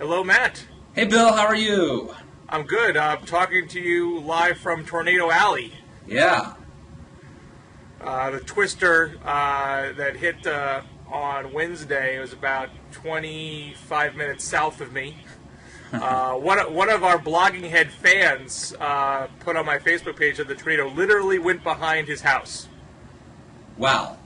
Hello, Matt. Hey, Bill, how are you? I'm good. I'm talking to you live from Tornado Alley. Yeah. The twister that hit on Wednesday was about 25 minutes south of me. One of our Blogging Head fans put on my Facebook page that the tornado literally went behind his house. Wow.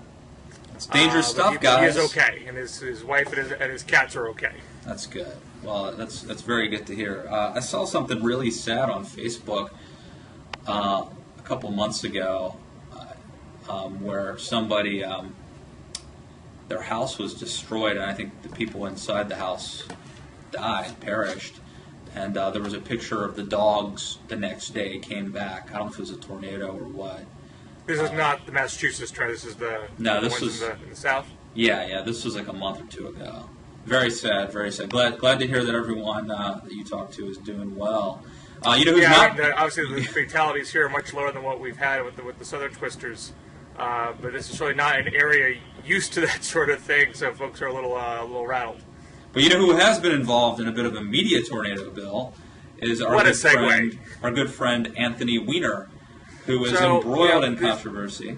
It's dangerous stuff, guys. He is okay, and his wife and his cats are okay. That's good. Well, that's very good to hear. I saw something really sad on Facebook a couple months ago where somebody, their house was destroyed, and I think the people inside the house died, perished. And there was a picture of the dogs the next day came back. I don't know if it was a tornado or what. This is not the Massachusetts tornado. This is the this was in the south. Yeah. This was like a month or two ago. Very sad, very sad. Glad to hear that everyone that you talk to is doing well. You know who's not? Obviously, the fatalities here are much lower than what we've had with the southern twisters. But this is really not an area used to that sort of thing, so folks are a little rattled. But you know who has been involved in a bit of a media tornado, Bill, is our good friend Anthony Weiner, who is embroiled in controversy.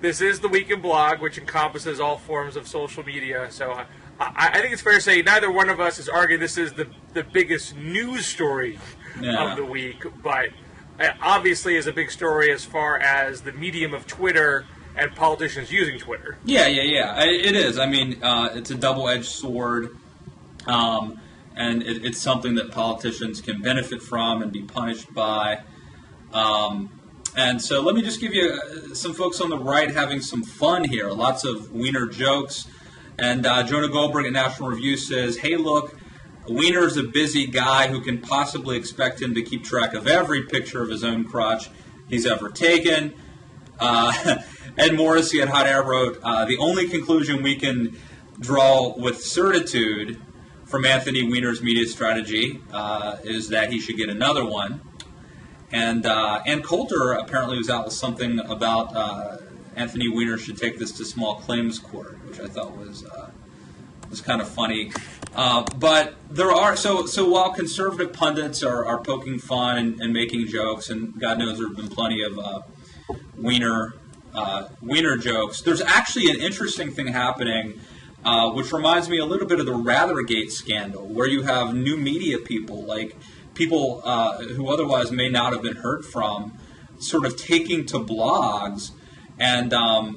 This is the Weekend Blog, which encompasses all forms of social media. So I think it's fair to say neither one of us is arguing this is the biggest news story of the week, but obviously is a big story as far as the medium of Twitter and politicians using Twitter. Yeah. It is. I mean, it's a double-edged sword, and it's something that politicians can benefit from and be punished by. And so let me just give you some folks on the right having some fun here. Lots of Weiner jokes. And Jonah Goldberg at National Review says, hey, look, Weiner's a busy guy who can possibly expect him to keep track of every picture of his own crotch he's ever taken. Ed Morrissey at Hot Air wrote, the only conclusion we can draw with certitude from Anthony Weiner's media strategy is that he should get another one. And Ann Coulter apparently was out with something about Anthony Weiner should take this to small claims court, which I thought was kind of funny. But there are so while conservative pundits are poking fun and making jokes, and God knows there have been plenty of Weiner jokes. There's actually an interesting thing happening, which reminds me a little bit of the Weinergate scandal, where you have new media people, like people who otherwise may not have been heard from, sort of taking to blogs. And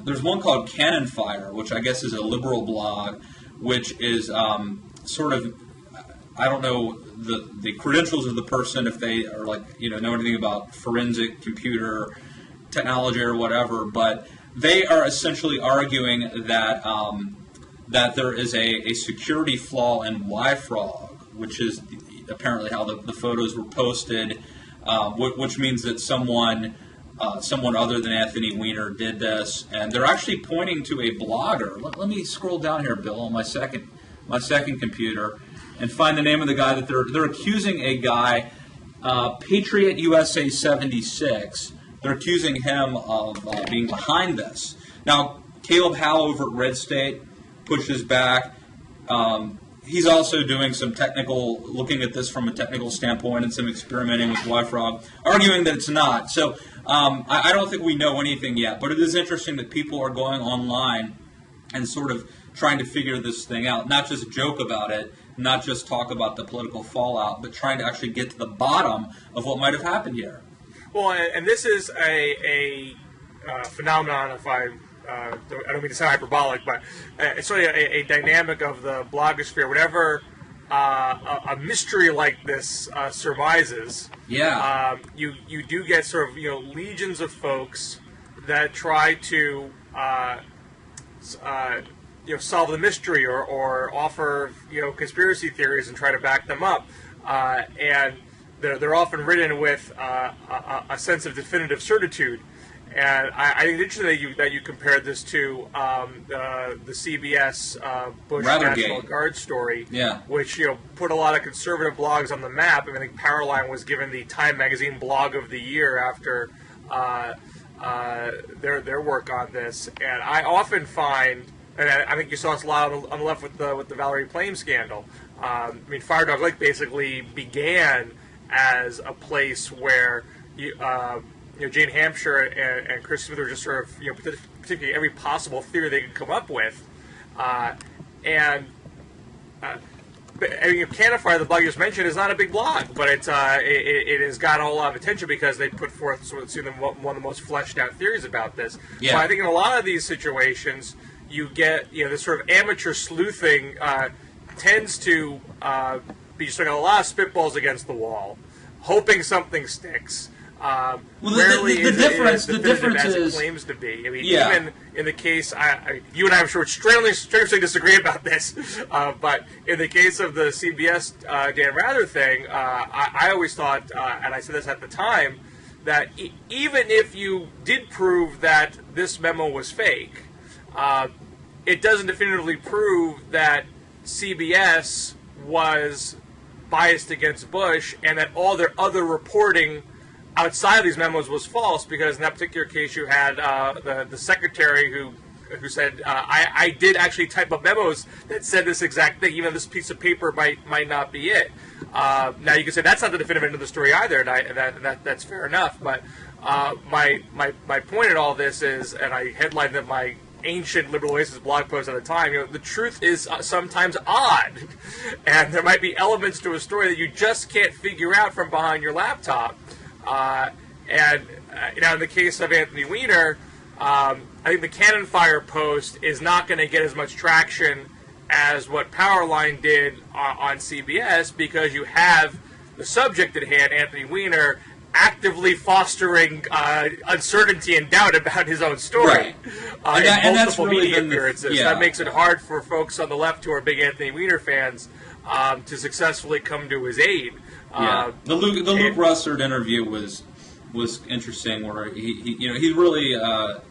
there's one called Cannon Fire, which I guess is a liberal blog, which is sort of, I don't know the credentials of the person, if they are know anything about forensic computer technology or whatever, but they are essentially arguing that that there is a security flaw in YFrog, which is apparently how the photos were posted, which means that someone other than Anthony Weiner did this, and they're actually pointing to a blogger. Let me scroll down here, Bill, on my second computer, and find the name of the guy that they're accusing a guy, Patriot USA 76. They're accusing him of being behind this. Now, Caleb Howe over at Red State pushes back. He's also doing some looking at this from a technical standpoint and some experimenting with YFrog, arguing that it's not. So I don't think we know anything yet, but it is interesting that people are going online and sort of trying to figure this thing out, not just joke about it, not just talk about the political fallout, but trying to actually get to the bottom of what might have happened here. Well, and this is a phenomenon, if I don't mean to sound hyperbolic, but it's really a dynamic of the blogosphere. Whenever a mystery like this surmises, you do get sort of legions of folks that try to solve the mystery or offer conspiracy theories and try to back them up, and they're often written with a sense of definitive certitude. And I think it's interesting that you compared this to the CBS Bush National Guard story, which put a lot of conservative blogs on the map. I mean, I think Powerline was given the Time Magazine Blog of the Year after their work on this. And I often find, and I think you saw this a lot on the left with the Valerie Plame scandal, I mean, Fire Dog Lake basically began as a place where Jane Hampshire and Chris Smith were just sort of particularly every possible theory they could come up with, and. Cannon Fire, the blog you just mentioned, is not a big blog, but it has gotten a lot of attention because they put forth one of the most fleshed out theories about this. Yeah. So I think in a lot of these situations, you get this sort of amateur sleuthing tends to be just like a lot of spitballs against the wall, hoping something sticks. Rarely the difference as is it claims to be. I mean, yeah. even in the case, you and I, I'm sure, strenuously disagree about this. But in the case of the CBS Dan Rather thing, I always thought, and I said this at the time, that even if you did prove that this memo was fake, it doesn't definitively prove that CBS was biased against Bush and that all their other reporting outside of these memos was false, because in that particular case you had the secretary who said, I did actually type up memos that said this exact thing, even though this piece of paper might not be it. Now you can say that's not the definitive end of the story either, and that's fair enough. But my point in all this is, and I headlined that my ancient Liberal Oasis blog post at the time, the truth is sometimes odd, and there might be elements to a story that you just can't figure out from behind your laptop. In the case of Anthony Weiner, I think the Cannon Fire post is not going to get as much traction as what Powerline did on CBS, because you have the subject at hand, Anthony Weiner, actively fostering uncertainty and doubt about his own story. Right. In multiple really media appearances. That makes it hard for folks on the left who are big Anthony Weiner fans to successfully come to his aid. The Luke Russert interview was interesting, where he really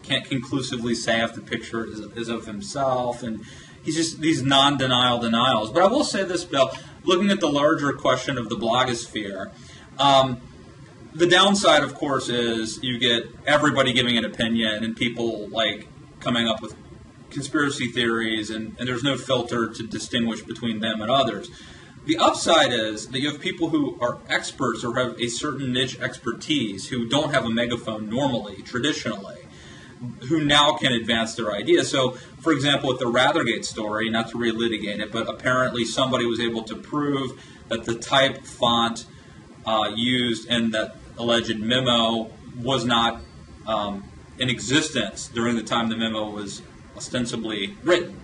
can't conclusively say if the picture is of himself, and he's just these non-denial denials. But I will say this, Bill, looking at the larger question of the blogosphere, the downside, of course, is you get everybody giving an opinion and people coming up with conspiracy theories, and there's no filter to distinguish between them and others. The upside is that you have people who are experts or have a certain niche expertise who don't have a megaphone normally, traditionally, who now can advance their ideas. So, for example, with the Weinergate story, not to relitigate it, but apparently somebody was able to prove that the type font used in that alleged memo was not in existence during the time the memo was ostensibly written.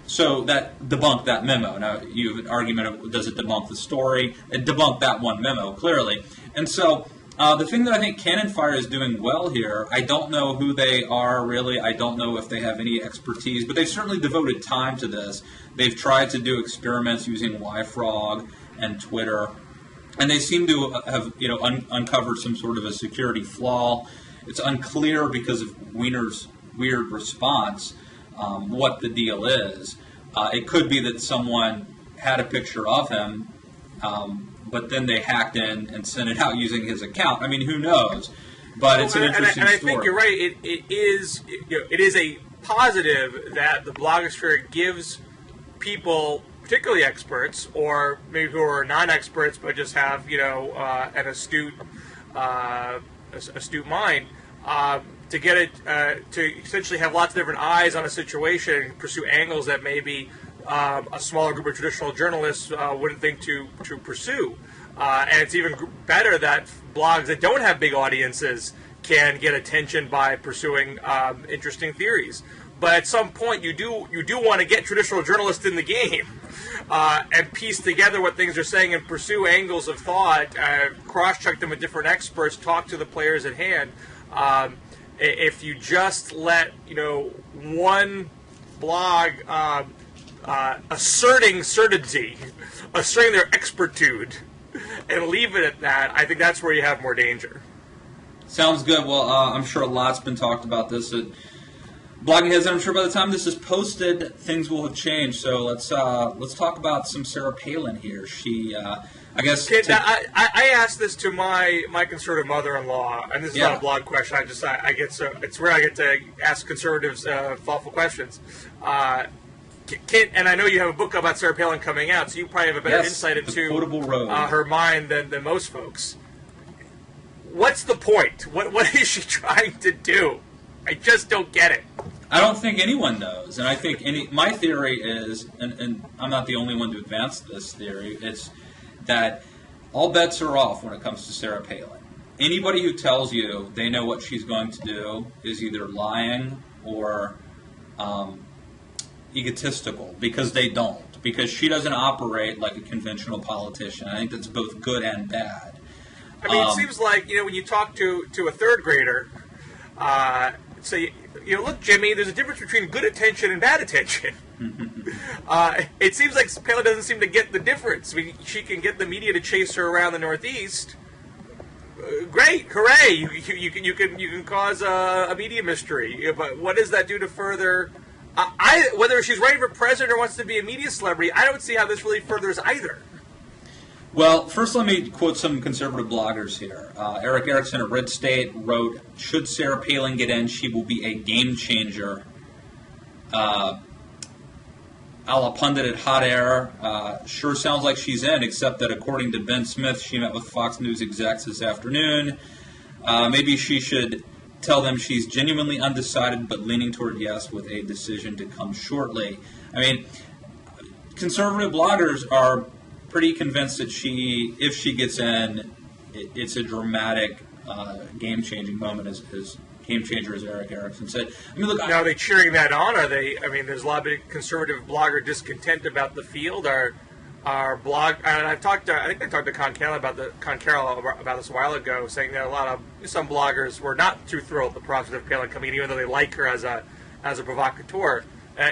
So that debunked that memo. Now, you have an argument of, does it debunk the story? It debunked that one memo, clearly. And so the thing that I think Cannon Fire is doing well here, I don't know who they are, really. I don't know if they have any expertise, but they've certainly devoted time to this. They've tried to do experiments using YFrog and Twitter, and they seem to have uncovered some sort of a security flaw. It's unclear, because of Weiner's weird response, what the deal is. It could be that someone had a picture of him, but then they hacked in and sent it out using his account. I mean, who knows? But it's an interesting story. And I think you're right. It is a positive that the blogosphere gives people, particularly experts, or maybe who are non-experts but just have an astute mind, to get it to essentially have lots of different eyes on a situation and pursue angles that maybe a smaller group of traditional journalists wouldn't think to pursue. And it's even better that blogs that don't have big audiences can get attention by pursuing interesting theories. But at some point, you do want to get traditional journalists in the game and piece together what things are saying and pursue angles of thought, cross-check them with different experts, talk to the players at hand. If you just let one blog asserting certainty, asserting their expertitude, and leave it at that, I think that's where you have more danger. Sounds good. Well, I'm sure a lot's been talked about this at Blogging Heads, and I'm sure by the time this is posted, things will have changed. So let's talk about some Sarah Palin here. She, I guess. I asked this to my conservative mother-in-law, and this is not a blog question. It's where I get to ask conservatives thoughtful questions. and I know you have a book about Sarah Palin coming out, so you probably have a better insight into her mind than most folks. What's the point? What is she trying to do? I just don't get it. I don't think anyone knows, and I think my theory is, and I'm not the only one to advance this theory, it's that all bets are off when it comes to Sarah Palin. Anybody who tells you they know what she's going to do is either lying or egotistical, because they don't. Because she doesn't operate like a conventional politician. I think that's both good and bad. I mean, it seems like, when you talk to a third grader, say, look, Jimmy, there's a difference between good attention and bad attention. It seems like Palin doesn't seem to get the difference. I mean, she can get the media to chase her around the Northeast. Great, hooray! You can cause a media mystery. But what does that do to further? Whether she's running for president or wants to be a media celebrity, I don't see how this really furthers either. Well, first let me quote some conservative bloggers here. Eric Erickson at Red State wrote, "Should Sarah Palin get in, she will be a game changer." A la pundit at Hot Air, sure sounds like she's in, except that according to Ben Smith, she met with Fox News execs this afternoon. Maybe she should tell them she's genuinely undecided but leaning toward yes with a decision to come shortly. I mean, conservative bloggers are pretty convinced that if she gets in, it's a dramatic, game-changing moment, as game-changer, as Eric Erickson said. I mean, look. Now, are they cheering that on? Are they? I mean, there's a lot of conservative blogger discontent about the field. Our blog, and I think I talked to Carol about this a while ago, saying that some bloggers were not too thrilled with the prospect of Palin coming in, even though they like her as a provocateur.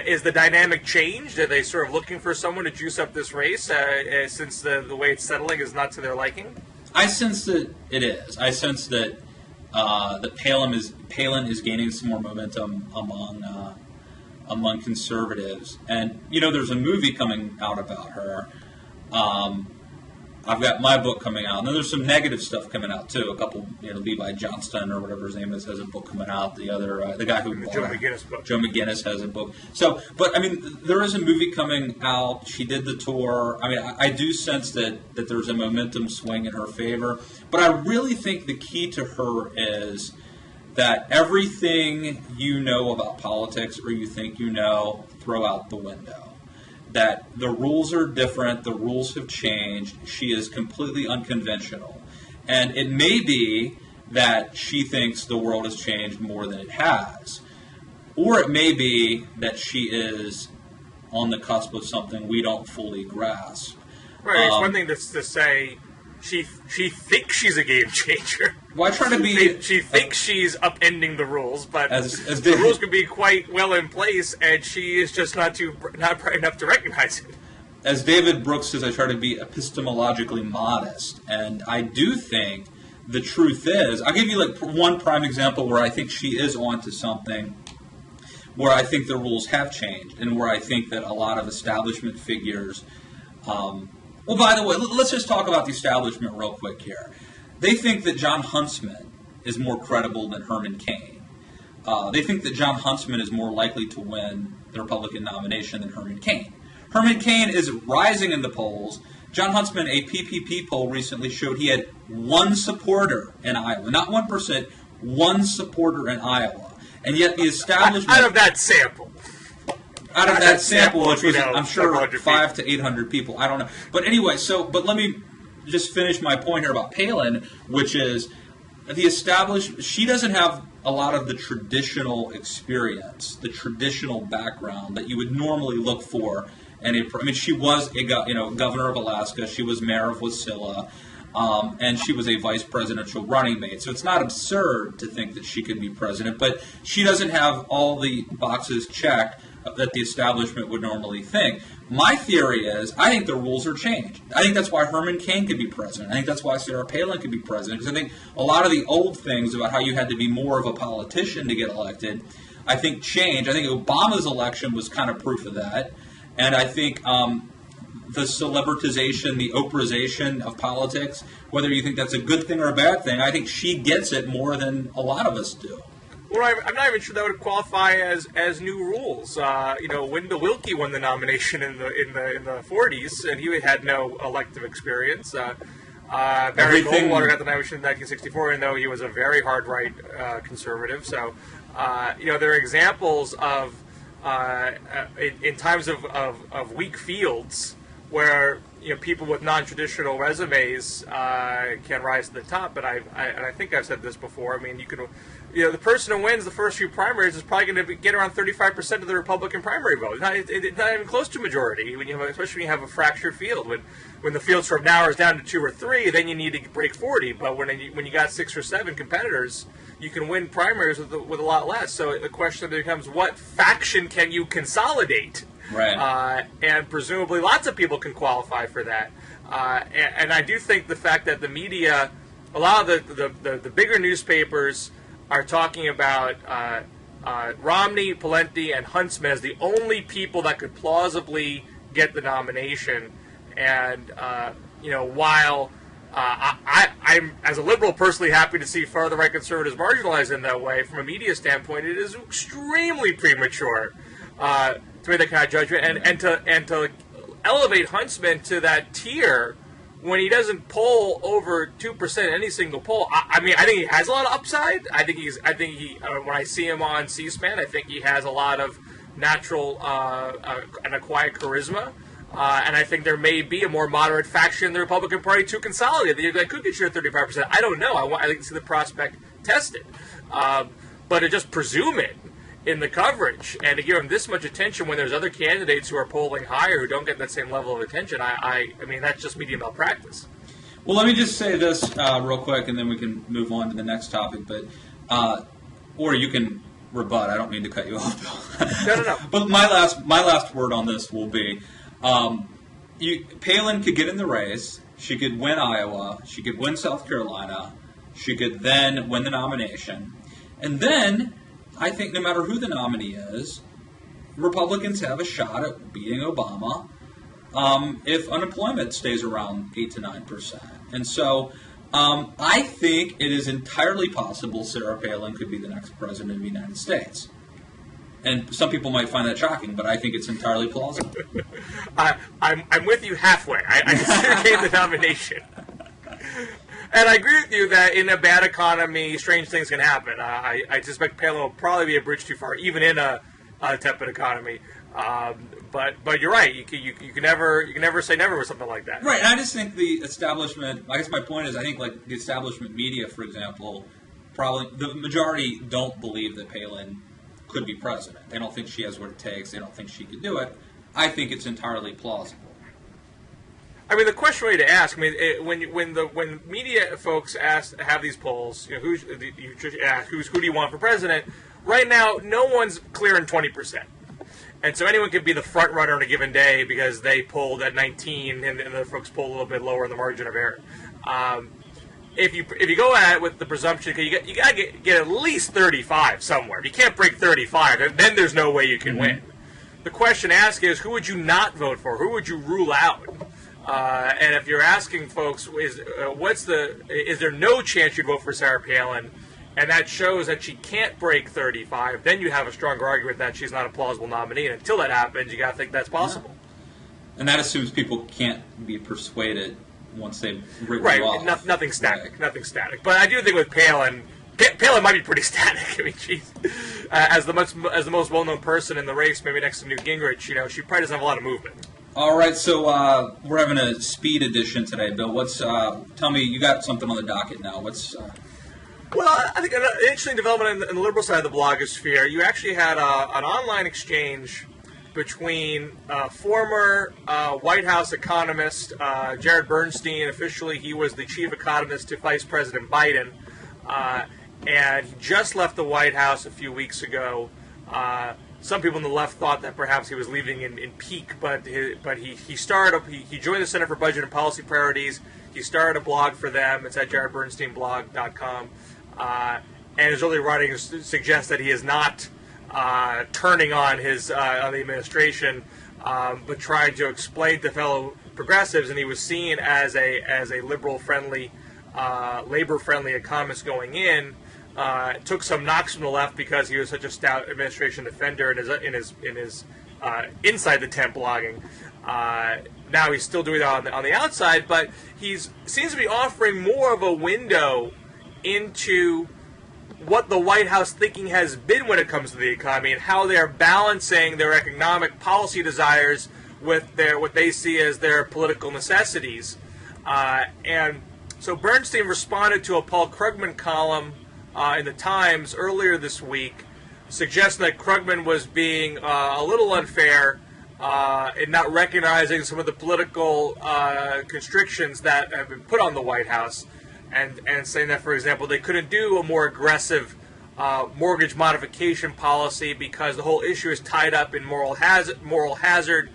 Is the dynamic changed? Are they sort of looking for someone to juice up this race since the way it's settling is not to their liking? I sense that it is. I sense that Palin is gaining some more momentum among conservatives, and there's a movie coming out about her. I've got my book coming out, and then there's some negative stuff coming out too. A couple, Levi Johnston or whatever his name is has a book coming out. The other, the guy who Joe McGinnis book. Joe McGinnis has a book. So, but I mean, there is a movie coming out. She did the tour. I mean, I do sense that there's a momentum swing in her favor. But I really think the key to her is that everything you know about politics or you think you know, throw out the window. That the rules are different, the rules have changed, she is completely unconventional. And it may be that she thinks the world has changed more than it has. Or it may be that she is on the cusp of something we don't fully grasp. Right, it's one thing to say she thinks she's a game changer. Well, I try to be... She thinks she's upending the rules, but as the rules can be quite well in place, and she is just not bright enough to recognize it. As David Brooks says, I try to be epistemologically modest, and I do think the truth is... I'll give you one prime example where I think she is onto something, where I think the rules have changed, and where I think that a lot of establishment figures... Well, by the way, let's just talk about the establishment real quick here. They think that John Huntsman is more credible than Herman Cain. They think that John Huntsman is more likely to win the Republican nomination than Herman Cain. Herman Cain is rising in the polls. John Huntsman, a PPP poll recently showed he had one supporter in Iowa. Not 1%, one supporter in Iowa. And yet the establishment... Out of that sample. Out of that sample, which was, I'm sure, 500 to 800 people. I don't know. But anyway, but let me just finish my point here about Palin, which is the established... She doesn't have a lot of the traditional experience, the traditional background that you would normally look for. She was a governor of Alaska. She was mayor of Wasilla. And she was a vice presidential running mate. So it's not absurd to think that she could be president. But she doesn't have all the boxes checked that the establishment would normally think. My theory is, I think the rules are changed. I think that's why Herman Cain could be president. I think that's why Sarah Palin could be president. Because I think a lot of the old things about how you had to be more of a politician to get elected, I think changed. I think Obama's election was kind of proof of that. And I think the celebritization, the Oprahization of politics, whether you think that's a good thing or a bad thing, I think she gets it more than a lot of us do. Well, I'm not even sure that would qualify as new rules. Wendell Willkie won the nomination in the 40s, and he had no elective experience. Barry Goldwater got the nomination in 1964, even though he was a very hard right conservative. So, there are examples of in times of weak fields where people with non-traditional resumes can rise to the top. But I think I've said this before. I mean, you can. The person who wins the first few primaries is probably going to get around 35% of the Republican primary vote. It's not even close to majority, especially when you have a fractured field. When the field sort of narrows down to 2 or 3, then you need to break 40. But when you got 6 or 7 competitors, you can win primaries with a lot less. So the question becomes, what faction can you consolidate? Right. And presumably lots of people can qualify for that. And I do think the fact that the media, a lot of the bigger newspapers are talking about Romney, Palin, and Huntsman as the only people that could plausibly get the nomination. And, while I'm, as a liberal, personally happy to see far-the-right conservatives marginalized in that way, from a media standpoint, it is extremely premature to make that kind of judgment. And to elevate Huntsman to that tier when he doesn't poll over 2% in any single poll. I think he has a lot of upside. When I see him on C-SPAN, I think he has a lot of natural and acquired charisma. And I think there may be a more moderate faction in the Republican Party to consolidate that could get you to 35%. I don't know. I like to see the prospect tested. But to just presume it in the coverage and to give him this much attention when there's other candidates who are polling higher who don't get that same level of attention, I mean, that's just media malpractice. Well, let me just say this real quick, and then we can move on to the next topic. But or you can rebut. I don't mean to cut you off, Bill. No. But my last word on this will be, Palin could get in the race. She could win Iowa. She could win South Carolina. She could then win the nomination, and then I think no matter who the nominee is, Republicans have a shot at beating Obama if unemployment stays around 8 to 9%. And so I think it is entirely possible Sarah Palin could be the next president of the United States. And some people might find that shocking, but I think it's entirely plausible. I'm with you halfway. I consider Cain the nomination. And I agree with you that in a bad economy, strange things can happen. I suspect Palin will probably be a bridge too far, even in a tepid economy. But you're right. You can never say never with something like that. Right. And I just think the establishment. I guess my point is, I think like the establishment media, for example, probably the majority don't believe that Palin could be president. They don't think she has what it takes. They don't think she could do it. I think it's entirely plausible. I mean, the question really to ask. I mean, when media folks have these polls, who do you want for president? Right now, no one's clearing 20%, and so anyone could be the front runner on a given day because they polled at 19, and the folks poll a little bit lower in the margin of error. If you go at it with the presumption, you got to get at least 35 somewhere. If you can't break 35, then there's no way you can win. The question to ask is, who would you not vote for? Who would you rule out? And if you're asking folks, is there no chance you'd vote for Sarah Palin, and that shows that she can't break 35, then you have a stronger argument that she's not a plausible nominee. And until that happens, you got to think that's possible. Yeah. And that assumes people can't be persuaded once they've written right. off. Nothing static. Right. Nothing static. But I do think with Palin might be pretty static. I mean, she's as the most well-known person in the race, maybe next to Newt Gingrich. She probably doesn't have a lot of movement. All right, so we're having a speed edition today, Bill. Tell me, you got something on the docket now. Well, I think an interesting development in the liberal side of the blogosphere. You actually had an online exchange between former White House economist Jared Bernstein. Officially, he was the chief economist to Vice President Biden, and he just left the White House a few weeks ago. Some people on the left thought that perhaps he was leaving in pique, but he joined the Center for Budget and Policy Priorities. He started a blog for them. It's at jaredbernsteinblog.com. And his early writings suggest that he is not turning on on the administration, but trying to explain to fellow progressives. And he was seen as a liberal-friendly, labor-friendly economist going in. took some knocks from the left because he was such a stout administration defender in his inside the tent blogging. Now he's still doing that on the outside, but seems to be offering more of a window into what the White House thinking has been when it comes to the economy and how they're balancing their economic policy desires with what they see as their political necessities. And so Bernstein responded to a Paul Krugman column in the Times earlier this week, suggesting that Krugman was being a little unfair in not recognizing some of the political constrictions that have been put on the White House, and saying that, for example, they couldn't do a more aggressive mortgage modification policy because the whole issue is tied up in moral hazard,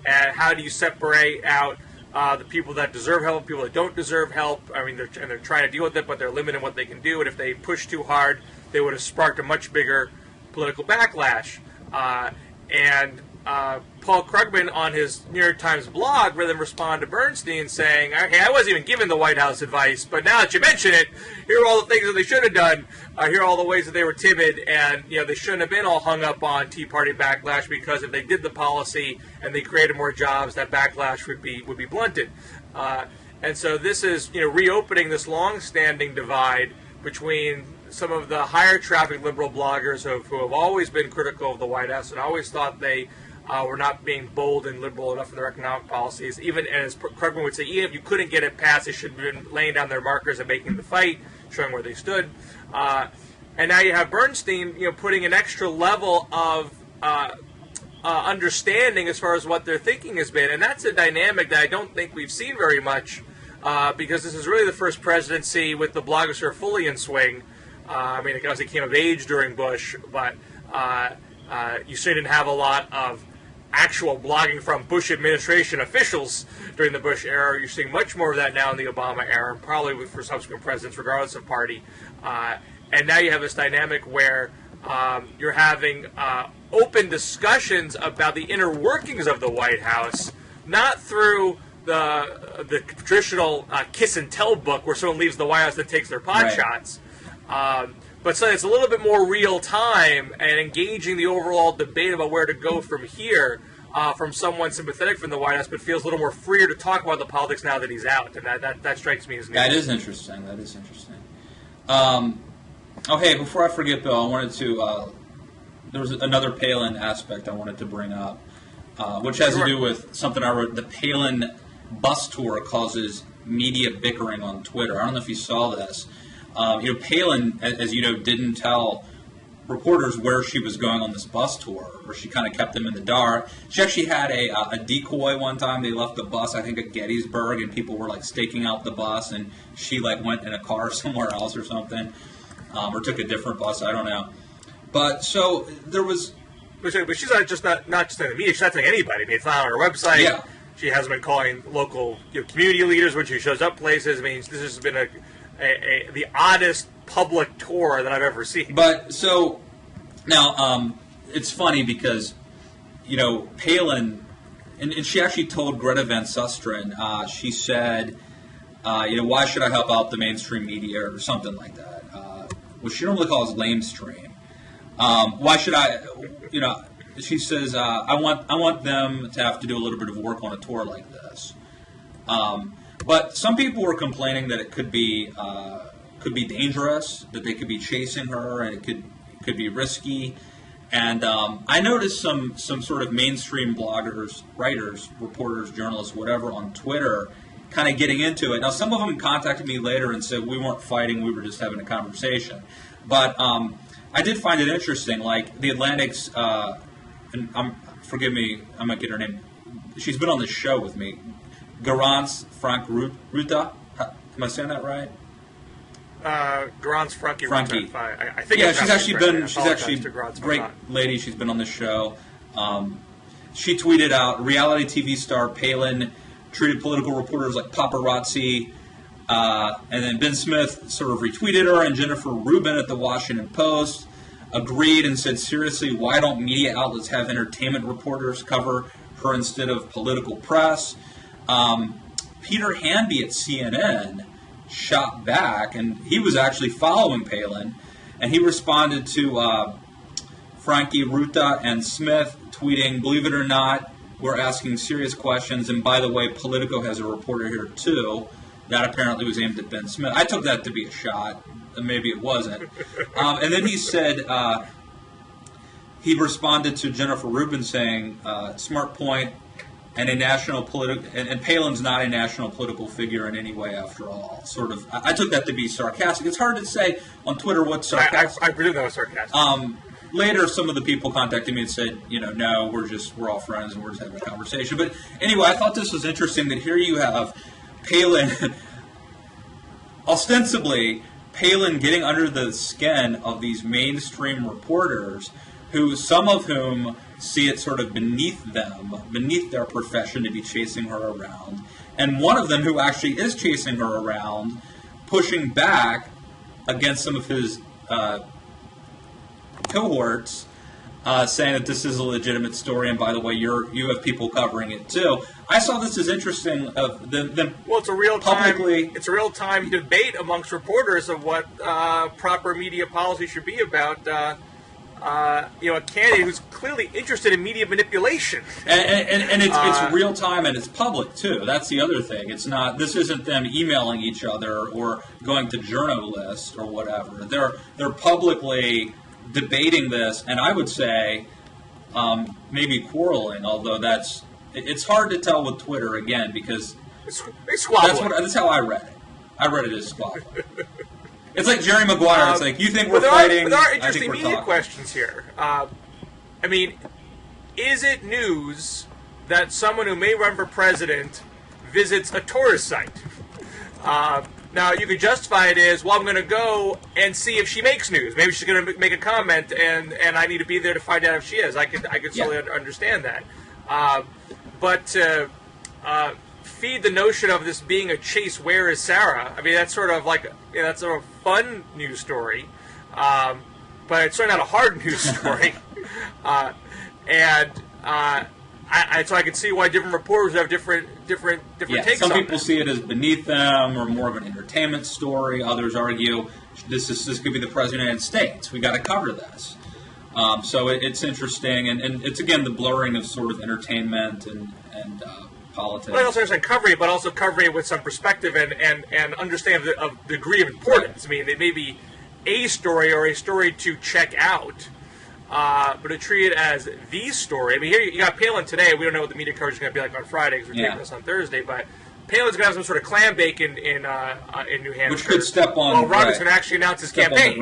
and how do you separate out the people that deserve help, people that don't deserve help. I mean, they're trying to deal with it, but they're limited in what they can do, and if they push too hard, they would have sparked a much bigger political backlash. Paul Krugman on his New York Times blog rather than respond to Bernstein saying, "Okay, I wasn't even given the White House advice, but now that you mention it, here are all the things that they should have done. Here are all the ways that they were timid, and they shouldn't have been all hung up on Tea Party backlash, because if they did the policy and they created more jobs, that backlash would be blunted." And so this is reopening this long-standing divide between some of the higher traffic liberal bloggers who have always been critical of the White House and always thought they were not being bold and liberal enough in their economic policies. Even as Krugman would say, even if you couldn't get it passed, they should have been laying down their markers and making the fight, showing where they stood. And now you have Bernstein, putting an extra level of understanding as far as what their thinking has been, and that's a dynamic that I don't think we've seen very much, because this is really the first presidency with the bloggers who are fully in swing. I mean, it obviously came of age during Bush, but you certainly didn't have a lot of actual blogging from Bush administration officials during the Bush era. You're seeing much more of that now in the Obama era, and probably for subsequent presidents, regardless of party. And now you have this dynamic where you're having open discussions about the inner workings of the White House, not through the traditional kiss and tell book where someone leaves the White House and takes their pot shots. But so it's a little bit more real time and engaging the overall debate about where to go from here from someone sympathetic from the White House, but feels a little more freer to talk about the politics now that he's out. And that strikes me as new. That is interesting. Okay, before I forget, Bill, I wanted to there was another Palin aspect I wanted to bring up, which has to do with something I wrote. The Palin bus tour causes media bickering on Twitter. I don't know if you saw this. Palin, as you know, didn't tell reporters where she was going on this bus tour, or she kind of kept them in the dark. She actually had a decoy one time. They left the bus, I think, at Gettysburg, and people were staking out the bus, and she went in a car somewhere else or something, or took a different bus. I don't know. But so there was. But she's not just in the media. She's not telling anybody. I mean, it's not on her website. Yeah. She hasn't been calling local community leaders when she shows up places. I mean, this has been the oddest public tour that I've ever seen. But so now it's funny because Palin, and she actually told Greta Van Susteren, she said, why should I help out the mainstream media or something like that, which she normally calls lamestream. Why should I? She says, I want them to have to do a little bit of work on a tour like this. But some people were complaining that it could be dangerous, that they could be chasing her, and it could be risky. And I noticed some sort of mainstream bloggers, writers, reporters, journalists, whatever, on Twitter, kind of getting into it. Now, some of them contacted me later and said we weren't fighting, we were just having a conversation. But I did find it interesting. Like the Atlantic's, and forgive me, I'm not getting her name. She's been on this show with me. Garance Frank Ruta. Am I saying that right? Garance Frankie. I think. Yeah, she's actually a great lady. She's been on this show. She tweeted out, reality TV star Palin treated political reporters like paparazzi. And then Ben Smith sort of retweeted her, and Jennifer Rubin at the Washington Post agreed and said, seriously, why don't media outlets have entertainment reporters cover her instead of political press? Peter Hanby at CNN shot back, and he was actually following Palin, And he responded to Frankie, Ruta, and Smith tweeting, "Believe it or not, we're asking serious questions. And by the way, Politico has a reporter here too." That apparently was aimed at Ben Smith. I took that to be a shot. Maybe it wasn't. And then he said, he responded to Jennifer Rubin saying, "Smart point, and and Palin's not a national political figure in any way after all." Sort of. I took that to be sarcastic. It's hard to say on Twitter what's sarcastic. I presume that was sarcastic. Later, some of the people contacted me and said, no, we're all friends and we're just having a conversation. But anyway, I thought this was interesting that here you have Palin, ostensibly Palin getting under the skin of these mainstream reporters, some of whom see it sort of beneath them, beneath their profession to be chasing her around. And one of them who actually is chasing her around, pushing back against some of his cohorts, saying that this is a legitimate story, and by the way, you have people covering it too. I saw this as interesting. Well, it's a real time debate amongst reporters of what proper media policy should be about. A candidate who's clearly interested in media manipulation, and it's real time and it's public too. That's the other thing. It's not. This isn't them emailing each other or going to journalists or whatever. They're publicly debating this, and I would say maybe quarreling. Although it's hard to tell with Twitter again because that's how I read it. I read it as squabbling. It's like Jerry Maguire. It's like, you think we're fighting, there are interesting I think we're media talking. questions here. Is it news that someone who may run for president visits a tourist site? Now, you could justify it as, well, I'm going to go and see if she makes news. Maybe she's going to make a comment, and I need to be there to find out if she is. I could totally understand that. But to feed the notion of this being a chase, where is Sarah? That's sort of like that's sort of a fun news story, but it's certainly not a hard news story. So I can see why different reporters have different takes some on people see it as beneath them or more of an entertainment story. Others argue this could be the president of the United States. We got to cover this. So it's interesting, and it's again the blurring of sort of entertainment and politics. Well, I also understand covering it, but also covering it with some perspective and understand the degree of importance. It may be a story or a story to check out, but to treat it as the story. Here you got Palin today. We don't know what the media coverage is going to be like on Friday because we're taping this on Thursday, but Palin's going to have some sort of clam bake in New Hampshire. Which could step on... Well, Romney's going to actually announce his campaign.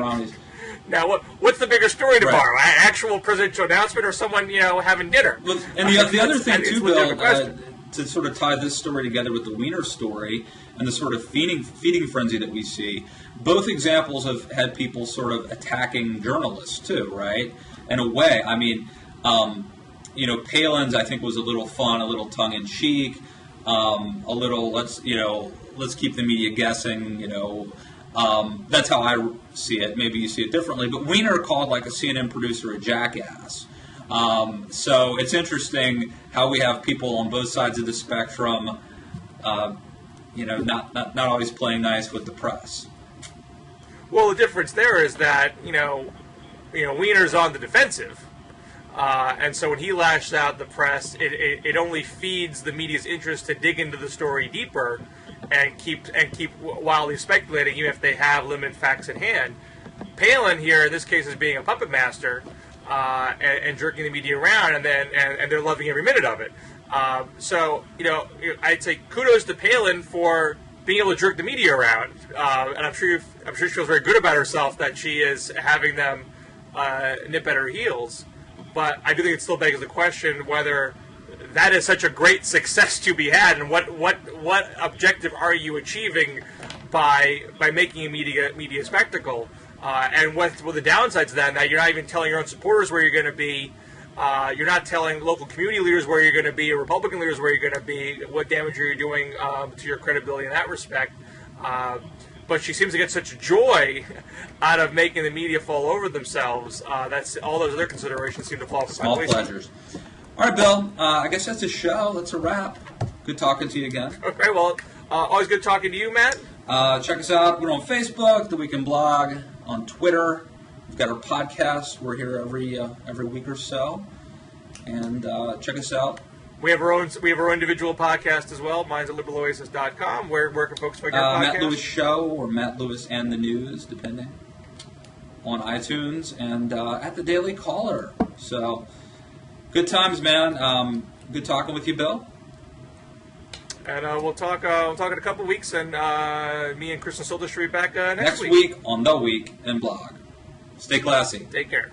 Now, what's the bigger story tomorrow? An actual presidential announcement or someone, having dinner? Well, and the other thing, too, Bill, to sort of tie this story together with the Weiner story and the sort of feeding frenzy that we see, both examples have had people sort of attacking journalists, too, right? In a way. Palin's, I think, was a little fun, a little tongue-in-cheek, a little, let's keep the media guessing, that's how I see it. Maybe you see it differently. But Weiner called like a CNN producer a jackass. So it's interesting how we have people on both sides of the spectrum, not always playing nice with the press. Well, the difference there is that, Weiner's on the defensive. And so when he lashed out the press, it only feeds the media's interest to dig into the story deeper and keep wildly speculating, even if they have limited facts at hand. Palin here, in this case, is being a puppet master and jerking the media around, and they're loving every minute of it. So I'd say kudos to Palin for being able to jerk the media around, and I'm sure she feels very good about herself that she is having them nip at her heels. But I do think it still begs the question whether that is such a great success to be had, and what objective are you achieving by making a media spectacle? And what the downsides of that? Now you're not even telling your own supporters where you're going to be. You're not telling local community leaders where you're going to be, or Republican leaders where you're going to be. What damage are you doing to your credibility in that respect? But she seems to get such joy out of making the media fall over themselves. That's all those other considerations seem to fall for small pleasures. All right, Bill. I guess that's a show. That's a wrap. Good talking to you again. Okay. Well, always good talking to you, Matt. Check us out. We're on Facebook, The Weekend Blog, on Twitter. We've got our podcast. We're here every week or so, and check us out. We have our own individual podcast as well. Mine's at liberaloasis.com. Where can folks find your podcast? Matt Lewis Show or Matt Lewis and the News, depending, on iTunes and at the Daily Caller. So, good times, man. Good talking with you, Bill. And we'll talk in a couple of weeks, and me and Kristen Soldier should be back next week. Next week on The Week in Blog. Stay classy. Take care.